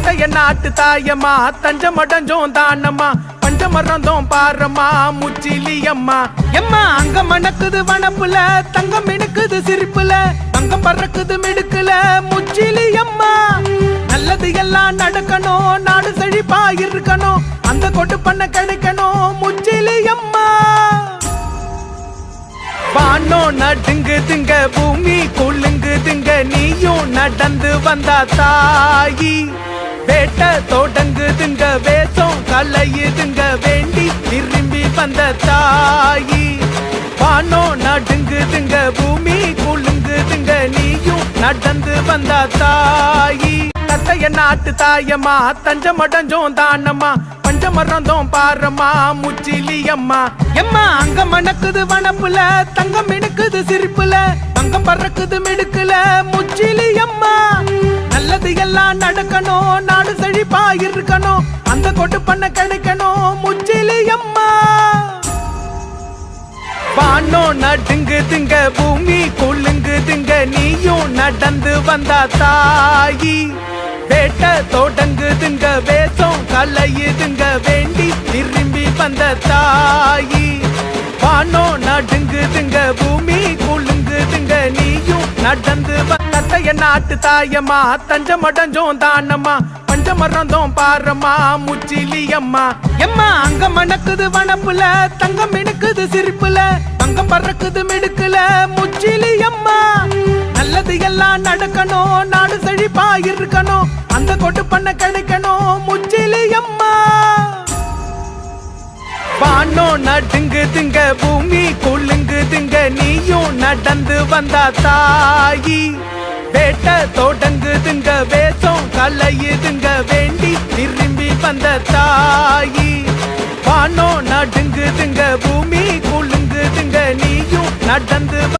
தத்தைய நாட்டு தாயம்மா தஞ்சமடைஞ்சோம் தானம்மா பஞ்சமறந்தோம் பாரம்மா முச்சிலியம்மா எம்மா அங்க மணக்குது வனப்புல தங்கம் மினுக்குது சிரிப்புல தங்கம் பறக்குது மிடுக்குல முச்சிலியம்மா நல்லது எல்லாம் நடக்கணும் நாடு செழிப்பா இருக்கணும் அந்த கொட்டு பண்ண கிடைக்கணும் முச்சிலியம்மா வானோ நடுங்குதுங்க பூமி குலுங்குதுங்க நீயும் நடந்து வந்தா தாயி வேட்ட தொடங்குதுங்க வேஷம் கலையுதுங்க வேண்டி விரும்பி வந்த தாயி வானோ நடுங்குதுங்க பூமி குலுங்குதுங்க நீயும் நடந்து வந்தா தாயி தத்தைய நாட்டு தாயம்மா தஞ்சமடைஞ்சோம் தானம்மா பஞ்சமறந்தோம் பாரம்மா முச்சிலியம்மா எம்மா அங்க மணக்குது வனப்புல தங்கம் மினுக்குது சிரிப்புல தங்கம் பறக்குது மிடுக்குல முச்சிலியம்மா நல்லது எல்லாம் நடக்கணும் நாடு செழிப்பா இருக்கணும் அந்த கொட்டு பண்ண கிடைக்கணும் முச்சிலியம்மா வானோ நடுங்குதுங்க பூமி குலுங்குதுங்க நீயும் நடந்து வந்தா தாயி வேட்ட தொடங்குதுங்க வேஷம் கலையுதுங்க வேண்டி விரும்பி வந்த தாயி வானோ நடுங்குதுங்க பூமி குலுங்குதுங்க நீயும் நடந்து தத்தைய நாட்டு தாயம்மா தஞ்சமடைஞ்சோம் தானம்மா பஞ்சமறந்தோம் பாரம்மா முச்சிலியம்மா எம்மா அங்க மணக்குது வனப்புல தங்கம் மினுக்குது சிரிப்புல தங்கம் பறக்குது மிடுக்குல முச்சிலியம்மா நல்லது எல்லாம் நடக்கணும் நாடு செழிப்பா இருக்கணும் அந்த கொட்டு பண்ண கிடைக்கணும் முச்சிலியம்மா வானோ நடுங்குதுங்க பூமி குலுங்குதுங்க நீயும் நடந்து வந்தா தாயி வேட்ட தொடங்குதுங்க வேஷம் கலையுதுங்க வேண்டி விரும்பி வந்த தாயி வானோ நடுங்குதுங்க பூமி குலுங்குதுங்க நீயும் நடந்து